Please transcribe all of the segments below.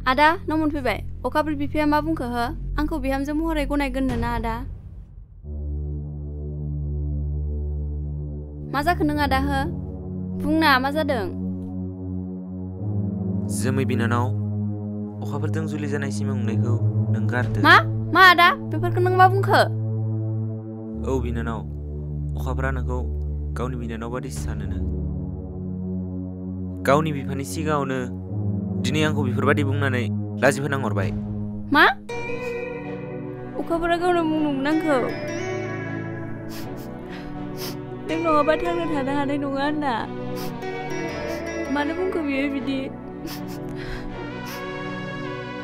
आदा नों मोनफैबाय अखाफोर बिफाया मा बुंखो हो आंखौ बिहामजो महरै गनायगोननो ना आदा मा जाखो नों आदा हो बुंना मा जादों जोमै बिनानाव अखाफोरजों जुलि जानाय सिमां नुनायखौ नों गारदो मा आदा बेफोरखौ नों मा बुंखो औ बिनानाव अखाफोरा नोंखौ गावनि बिनानाव बादि सानोनो गावनि बिफानि सिगाङावनो दिनै आंखौ बेफोरबादि बुंनानै लाजि फोनांहरबाय मा अखाफोरा गावनो बुंदोंमोन आंखौ नों नङाबा थांना थानो हानाय नङा होनना मानो बुंखो बियो बिदि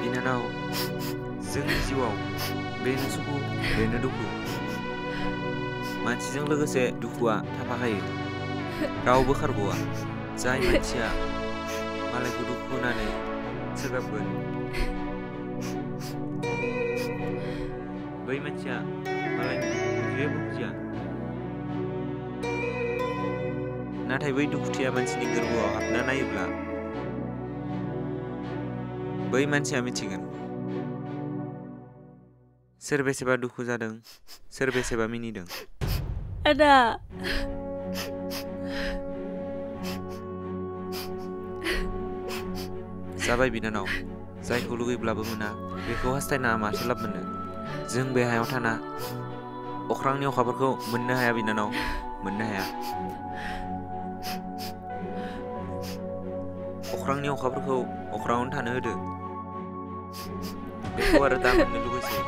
बिनानाव जोंनि जिउआव बेनो सुखु बेनो दुखु मानसिजों लोगोसे दुखुआ थाफाखायो रावबो खारग'आ जाय मानसिया मालायखौ दुखु होनानै सोगाबगोन बै मानसिया मालायनि दुखुखौ जेबो बुजिया नाथाय बै दुखुथिया मानसिनि गोरबोआव हाबना नायोब्ला बै मानसिया मिथिगोन सोर बेसेबा दुखु जादों सोर बेसेबा मिनिदों आदा जाबाय बिनानाव जायखौ लुगैब्लाबो मोना बेखौ हास्थायना माथो लाब मोनो जों बे हायाव थाना अख्रांनि अखाफोरखौ मोननो हाया बिनानाव मोननो हाया अख्रांनि अखाफोरखौ अख्राङावनो थानो होदो बेखौ आरो दा मोननो लुगैसै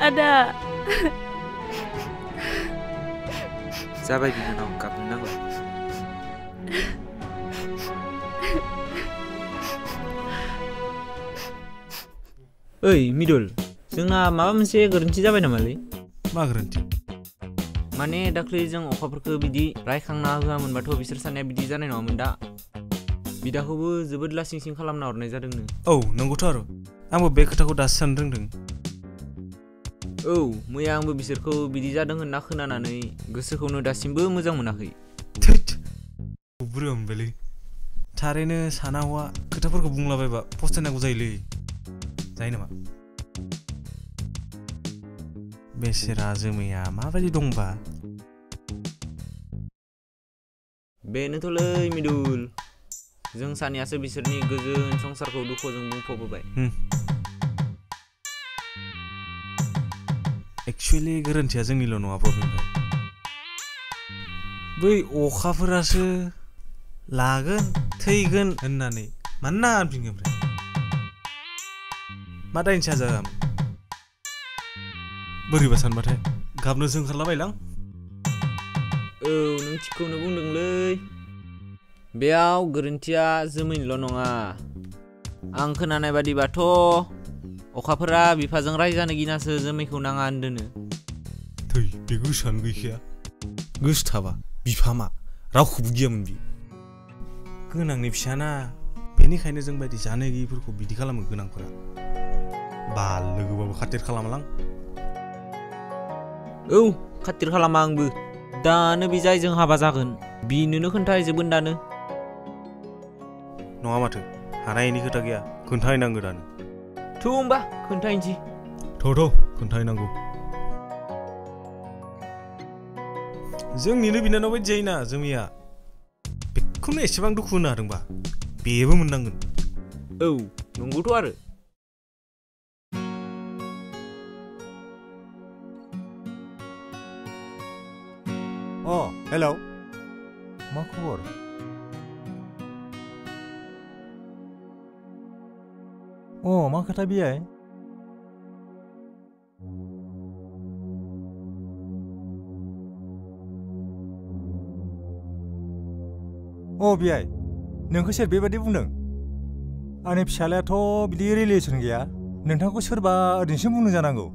आदा जाबाय बिनानाव गाबनो नांला ओइ मिदुल जोंना माबा मोनसे गोरोन्थि जाबाय नामालै मा गोरोन्थि माने दाख्लै जों अखाफोरखौ बिदि रायखांना होआमोनबाथ' बिसोर साननाया बिदि जानाय नङामोन दा बिदाखौबो जोबोद लासिं सिं खालामना हरनाय जादोंनो औ नंगौथ' आरो आंबो बे खोथाखौ दासो साननो रोंदों औ मैया आंबो बिसोरखौ बिदि जादों होनना खोनानानै गोसोखौनो दासिमबो मोजां मोनाखै बोरै मोनबायलै थारैनो साना हौवा खोथाफोरखौ बुंलाबायबा फस्थायनांगौ जायोलै जायो नामा बेसेरा जोमैया माबायदि दंबा बेनोथ'लै मिदुल जों सानैयासो बिसोरनि गोजोन संसारखौ दुखुजों बुंफबहोबाय एक्सुवेलि गोरोन्थिया जोंनिल' नङा प्रब्लेमफोर बै अखाफोरासो लागोन थैगोन होननानै मानोना होनफिनगोन ओमफ्राय मा दायनि साजा बोरैबा सानबाथाय गाबनोसो ओंखारलाबायलां औ नों थिगखौनो बुंदोंलै बेयाव गोरोन्थिया जोमैनिल' नङा आं खोनानाय बादिबाथ' अखाफोरा बिफाजों रायजानो गिनासो जोमैखौ नाङा होनदोनो थै बे गोसोआनो गैखाया गोसो थाबा बिफा मा रावखौबो गियामोन बि गोनांनि फिसाना बेनिखायनो जों बायदि जानो गैयिफोरखौ बिदि खालामो गोनांफोरा बाल लोगोबाबो खाथिर खालामालां औ खाथिर खालामा आंबो दानो बे जायजों हाबा जागोन बिनोनो खोन्थाहैजोबगोन दानो नङा माथो हानायनि खोथा गैया खोन्थाहैनांगौ दानो थौ होमबा खोन्थाहैनोसै थ' खोन्थाहैनांगौ जोंनिनो बिनानाव बायदि जायोना जोंनिया बेखौनो एसेबां दुखु होनो हादोंबा बेबो मोननांगोन औ नंगौथ' आरो हेलौ मा खबर मा खोथा बियाय बियाय नोंखौ सोर बेबादि बुंदों आंनि फिसालायाथ' बिदि रिलेसन गैया नोंथांखौ सोरबा ओरैनोसो बुंदों जानांगौ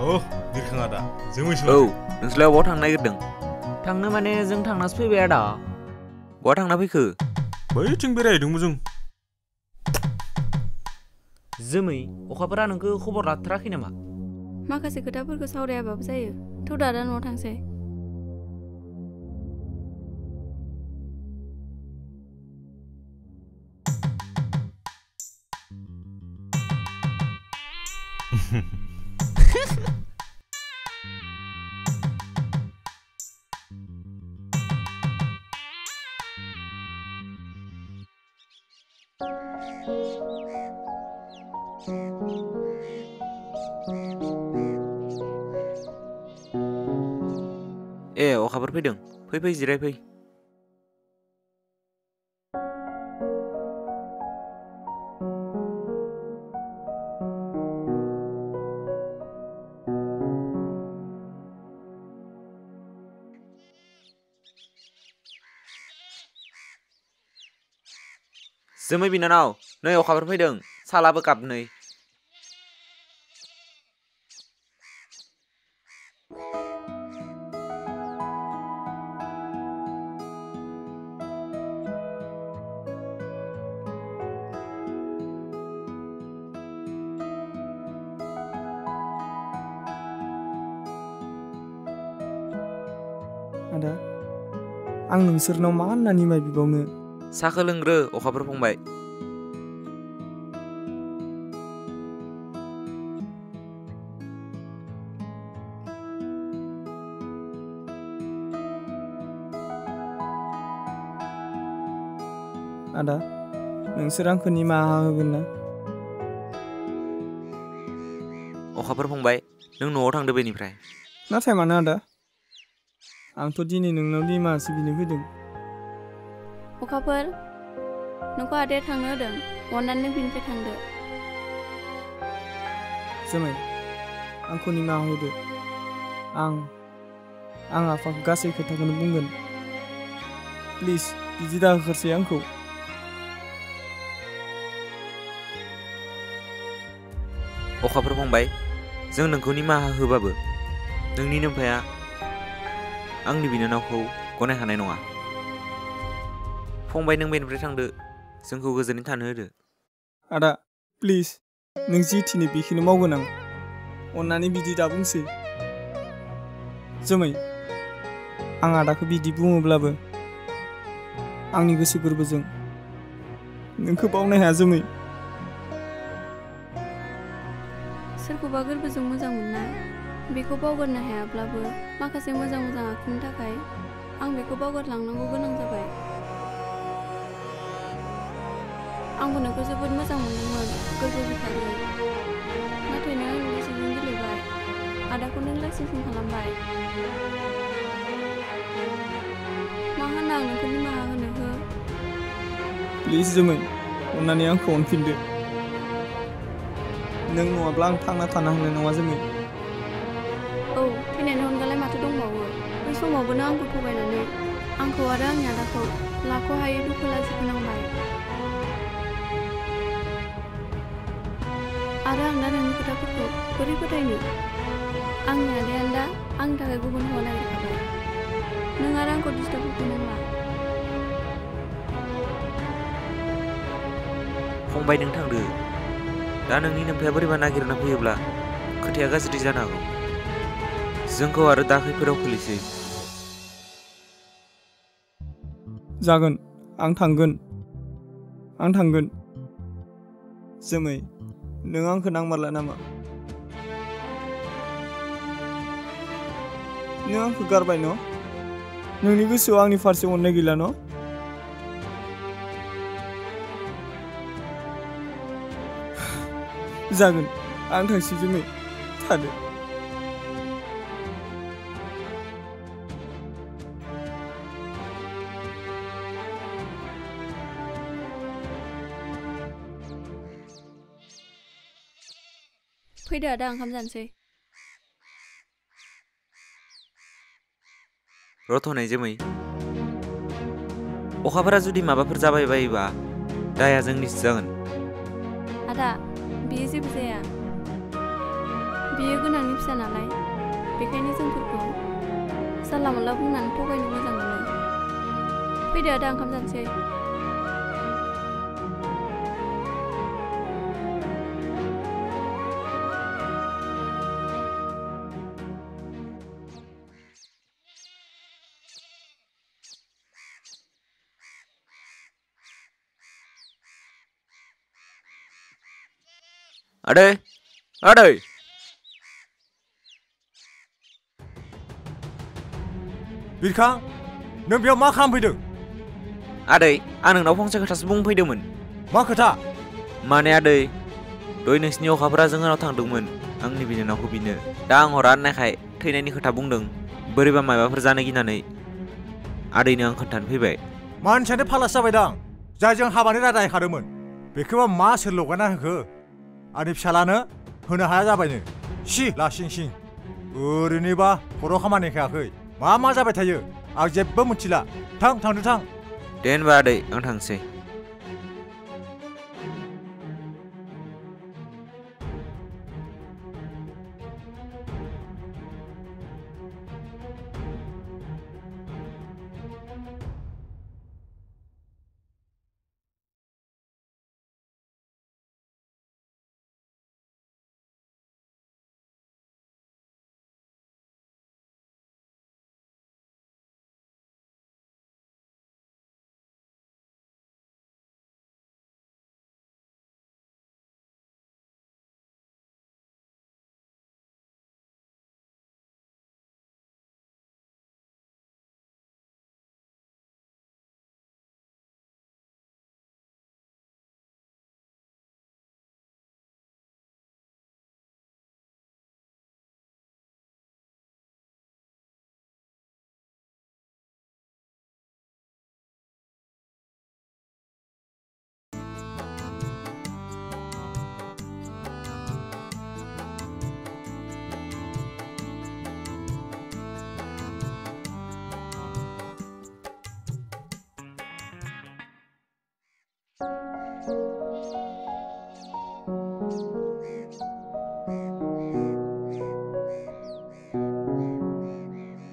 बिरखां आदा जोमै औ नोंसोरलाय बहा थांनो नागिरदों? थांनो माने जों थांनासो फैबाय आदा। बहा थांना फैखो? बैथिं बेरायहैदोंमोन जों। जोमै अखाफोरा नोंखौ खबर लाथाराखै नामा? माखासे खोथाफोरखौ सावरायाबाबो जायो। थ' दादा न'आव थांसै। ए अखाफोर फैदों। फै जिराय फै। जोमै बिनानाव नै अखाफोर फैदों। सालाबो कापनै। आदा आं नोंसोरनाव मा होनना निमाय बिबावनो? साखो लोंग्रो अखाफोर फंबाय। आदा नोंसोर आंखौ निमाहा होगोन ना? अखाफोर फंबाय नों न'आव थांदो बेनिफ्राय। नाथाय मानो आदा? आंथ' दिनै नोंनाव निमाहासो बिनो फैदों। अखाफोर नोंखौ आदाया थांनो होदों। अननानै नों बिनिफ्राय थांदो। जोमै आंखौ निमाहा होदो। आं आफाखौ गासै खोथाखौनो बुंगोन। प्लिज बिदि दाहोखारसै आंखौ। अखाफोर फंबाय जों नोंखौ निमाहा होबाबो नोंनि नोमफाया आंनि बिनानावखौ गनायहानाय नङा। फंबाय नों बेनिफ्राय थांदो। जोंखौ गोजोनै थानो होदो। आदा प्लिज नों जि थिनो बेखौनो मावगोन आं। अन्नानै बिदि दा बुंसै। जोमै आं आदाखौ बिदि बुङोब्लाबो आंनि गोसो गोरबोजों नोंखौ बावनो हाया जोमै। सोरखौबा गोरबोजों मोजां मोनना बेखौ बावगारनो हायाब्लाबो माखासे मोजां आखुनि थाखाय आं बेखौ बावगारलांनांगौ गोनां जाबाय। आंबो नोंखौ जोबोद मोजां मोनदोंमोन गोरबो बिखायै। नाथाय नों आंनि गोसोजों गेलेबाय। आदाखौ नों लासिंसिं खालामबाय। मा होनना आं नोंखौ निमाहा होनो हो? प्लिज जोमै अन्नानै आंखौ अनफिनदो। नों नङाब्ला आं थांना थानो हानाय नङा जोमै। औ थैनायनि अनगालाय माथो दंबावो? बै समावबो नों आंखौ थगायनानै आंखौ आरो आंनि आदाखौ लाख'हायै दुखु लाजि फोनांबाय। आरो आं दा नोंनि खोथाफोरखौ बोरै फोथायनो? आंनि आदायानो दा आंनि थाखाय गुबुन हौवा नागिरखाबाय। नों आरो आंखौ डिस्टार्ब होफैनांला। फंबाय नों थांदो। दा नोंनि नोमफाया बोरैबा नागिरना फैयोब्ला खोथाया गाज्रि जानो हागौ। जोंखौ आरो दा खैफोदाव खोलैसै। जागोन आं थांगोन। जोमै नों आंखौ नांमारला नामा? नों आंखौ गारबाय न'? नोंनि गोसोआव आंनि फारसे अननाय गैला न'? जागोन आं थांसै जोमै थादो। फैदो आदा ओंखाम जानोसै। रथ'नाय जोमै अखाफोरा जुदि माबाफोर जाबाय बायोबा दाया जोंनिसो जागोन। आदा बेयो जेबो जाया। बियो गोनांनि फिसा नालाय बेखायनो जोंफोरखौ जानला मोनला बुंनानै थगायनो मोजां मोनो। फैदो आदा ओंखाम जानोसै। आदै आदै बिरखां नों बेयाव मा खालामफैदों? आदै आं नोंनाव फंसे खोथासो बुंनो फैदोंमोन। मा खोथा? माने आदै दय नोंसिनि अखाफोरा जोंहानाव थांदोंमोन आंनि बिनानावखौ बिनो। दा आं हरा होननायखाय थैनायनि खोथा बुंदों। बोरैबा माबाफोर जानो गिनानै आदैनो आं खोन्थानो फैबाय। मानसियानो फालास जाबायदां जायजों हाबानि रादाय खादोंमोन बेखौबा मा सोर लगायना होखो? आंनि फिसालानो होनो हाया जाबायनो। सि लासिं सिं ओरैनोबा खर' खामानि खायाखै। मा जाबाय थायो आं जेबो मिथिला। थांदो थां। दे होनबा आदै आं थांसै।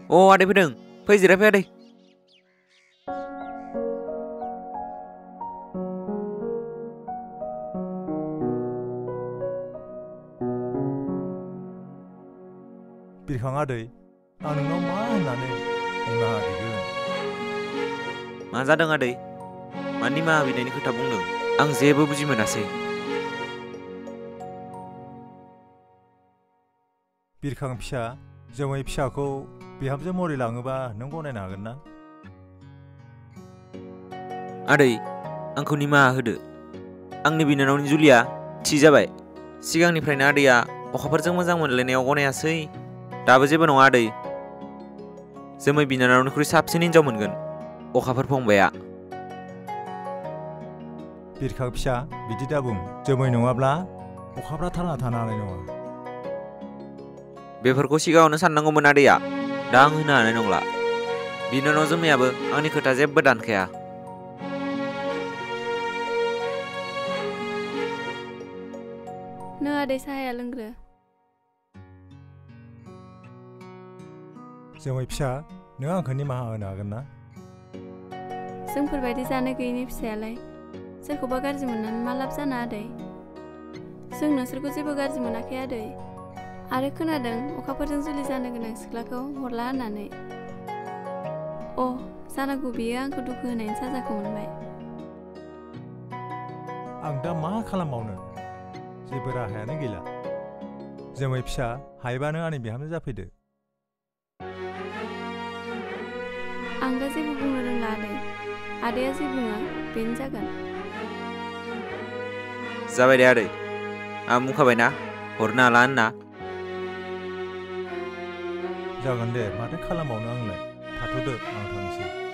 अ आदै फैदों। फै जिरायफै आदै। बिरखां आदै आं नोंनाव मा होननानै निमाहा बिगोन? मा जादों आदै? मा निमाहा बिनायनि खोथा बुंदों? आं जेबो बुजि मोनासै। बिरखां फिसा जोमै फिसाखौ बिहामजो महरै लाङोबा नों गनायनो हागोन ना? आदै आंखौ निमाहा होदो। आंनि बिनानावनि जुलिया थि जाबाय। सिगांनिफ्रायनो आदैया अखाफोरजों मोजां मोनलायनायाव गनायासै। दाबो जेबो नङा आदै। जोमै बिनानावनिख्रुइ साबसिन हिनजाव मोनगोन अखाफोर फंबाया। बिरखां फिसा बिदि दाबुं। जोमै नङाब्ला अखाफ्रा थांना थानो हानाय नङा। बेफोरखौ सिगाङावनो साननांगौमोन आदैया। दा आं होनो हानाय नंला। बिनानाव जोमैयाबो आंनि खोथा जेबो दानखाया। नो आदै साहाया लोंग्रो। जोमै फिसा नों आंखौ निमाहा होनो हागोन ना? जोंफोरबायदि जानो गैयिनि फिसायालाय सोरखौबा गाज्रि मोननानै मा लाब जानो आदै? जों नोंसोरखौ जेबो गाज्रि मोनाखै आदै। आरो खोनादों अखाफोरजों जुलि जानो गोनां सिख्लाखौ हरला होननानै। जानांगौ बियो आंखौ दुखु होनायनि साजाखौ मोनबाय। आं दा मा खालामबावनो? जेबो राहायानो गैला। जोमै फिसा हायोबा नों आंनि बिहामजो जाफैदो। आं दा जेबो बुंनो रोंला आदै। आदैया जे बुङो बेनो जागोन। जाबाय दे आदै। आं बुंखाबायना हरनो हाला होनना। जागोन दे माथो खालामबावनो आंलाय। थाथ'दो आं थांसै।